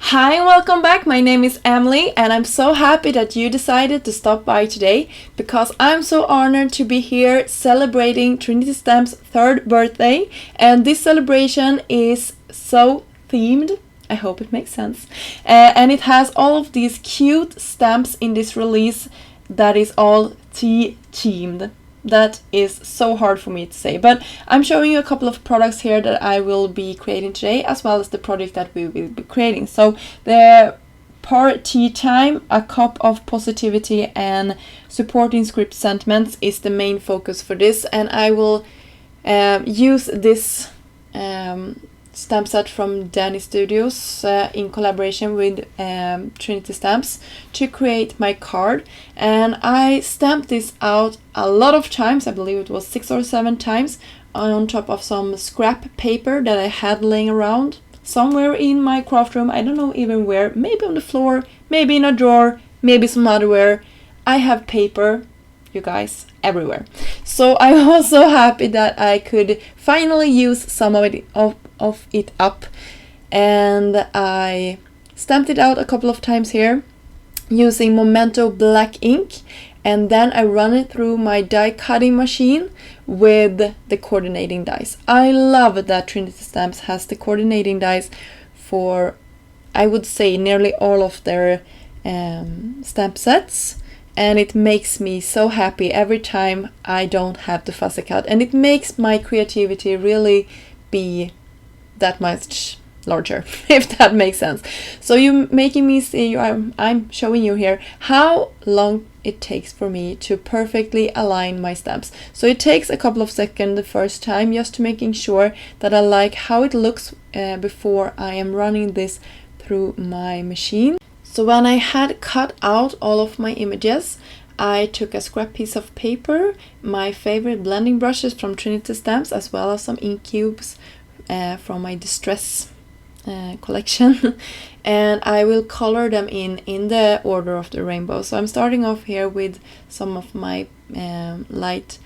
Hi and welcome back. My name is Emily and I'm so happy that you decided to stop by today because I'm so honored to be here celebrating Trinity Stamps' 3rd birthday, and this celebration is so themed. I hope it makes sense. And it has all of these cute stamps in this release that is all tea themed. That is so hard for me to say, but I'm showing you a couple of products here that I will be creating today, as well as the project that we will be creating. So the Par Tea Time, a cup of positivity and supporting script sentiments is the main focus for this, and I will use this stamp set from Danny Studios in collaboration with Trinity Stamps to create my card. And I stamped this out a lot of times, I believe it was 6 or 7 times, on top of some scrap paper that I had laying around somewhere in my craft room. I don't know even where, maybe on the floor, maybe in a drawer, maybe some otherwhere. I have paper, you guys, everywhere. So I was so happy that I could finally use some of it up, and I stamped it out a couple of times here using Memento black ink, and then I run it through my die cutting machine with the coordinating dies. I love that Trinity Stamps has the coordinating dies for, I would say, nearly all of their stamp sets, and it makes me so happy every time I don't have to fussy cut, and it makes my creativity really be that much larger, if that makes sense. So you making me see, I'm showing you here how long it takes for me to perfectly align my stamps. So it takes a couple of seconds the first time, just to making sure that I like how it looks before I am running this through my machine. So when I had cut out all of my images, I took a scrap piece of paper, my favorite blending brushes from Trinity Stamps, as well as some ink cubes from my Distress collection, and I will color them in the order of the rainbow. So I'm starting off here with some of my light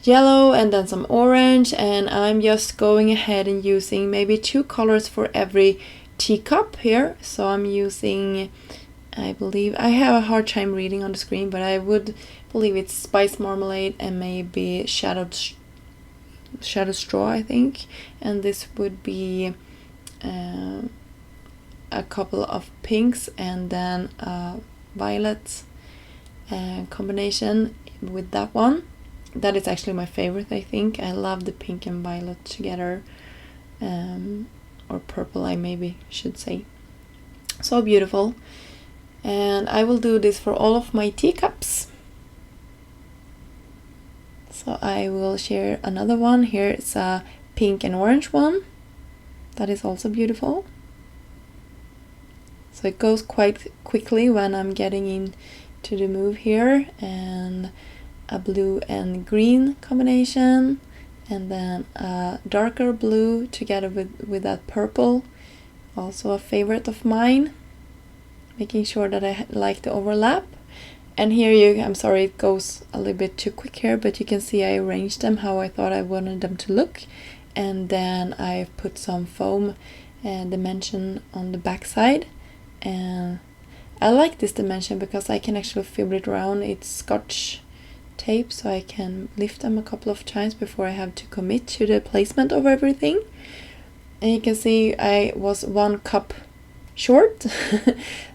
yellow and then some orange, and I'm just going ahead and using maybe 2 colors for every teacup here. So I'm using, I believe, I have a hard time reading on the screen, but I would believe it's Spice Marmalade and maybe Shadow Straw, I think, and this would be a couple of pinks and then a violet combination with that one. That is actually my favorite, I think. I love the pink and violet together, or purple, I maybe should say. So beautiful. And I will do this for all of my teacups. So I will share another one. Here it's a pink and orange one. That is also beautiful. So it goes quite quickly when I'm getting into the move here. And a blue and green combination. And then a darker blue together with that purple. Also a favorite of mine. Making sure that I like the overlap. And here I'm sorry it goes a little bit too quick here, but you can see I arranged them how I thought I wanted them to look. And then I put some foam dimension on the back side. And I like this dimension because I can actually fill it around. It's Scotch tape, so I can lift them a couple of times before I have to commit to the placement of everything. And you can see I was 1 cup short.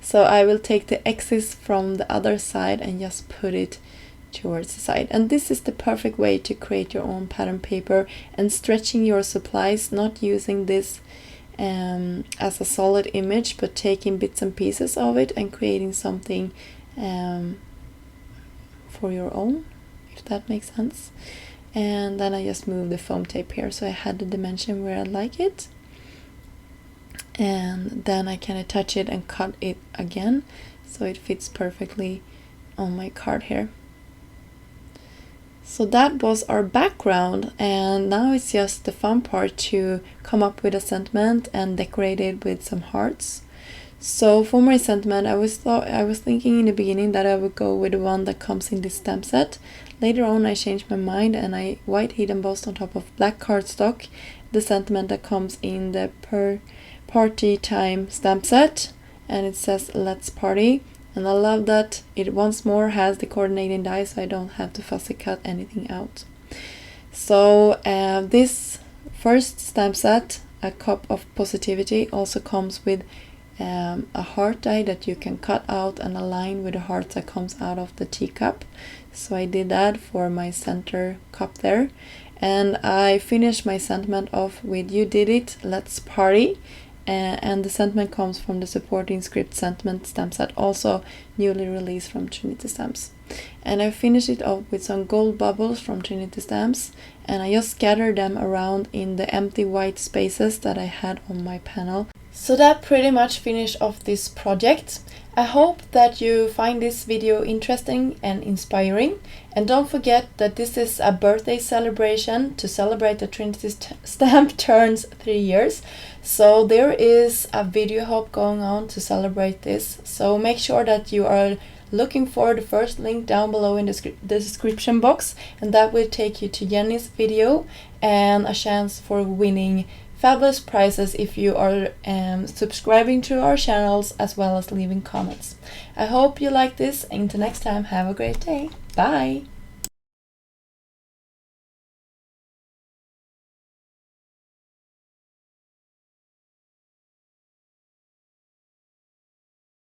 So I will take the excess from the other side and just put it towards the side. And this is the perfect way to create your own pattern paper and stretching your supplies, not using this as a solid image, but taking bits and pieces of it and creating something for your own, if that makes sense. And then I just move the foam tape here so I had the dimension where I like it. And then I can attach it and cut it again so it fits perfectly on my card here. So that was our background, and now it's just the fun part to come up with a sentiment and decorate it with some hearts. So for my sentiment, I was thinking in the beginning that I would go with the one that comes in this stamp set. Later on I changed my mind and I white heat embossed on top of black cardstock the sentiment that comes in the Party Time stamp set. and it says let's party. And I love that it once more has the coordinating die, so I don't have to fussy cut anything out. So this first stamp set, A Cup of Positivity, also comes with a heart die that you can cut out and align with the heart that comes out of the teacup. So I did that for my center cup there. And I finished my sentiment off with You Did It, Let's Party. And the sentiment comes from the supporting script sentiment stamp set, also newly released from Trinity Stamps. And I finished it off with some gold bubbles from Trinity Stamps, and I just scattered them around in the empty white spaces that I had on my panel. So that pretty much finished off this project. I hope that you find this video interesting and inspiring, and don't forget that this is a birthday celebration to celebrate the Trinity Stamp turns 3 years. So there is a video hop going on to celebrate this, so make sure that you are looking for the first link down below in the description box, and that will take you to Jenny's video and a chance for winning fabulous prizes if you are subscribing to our channels as well as leaving comments. I hope you like this, and until next time, have a great day. Bye!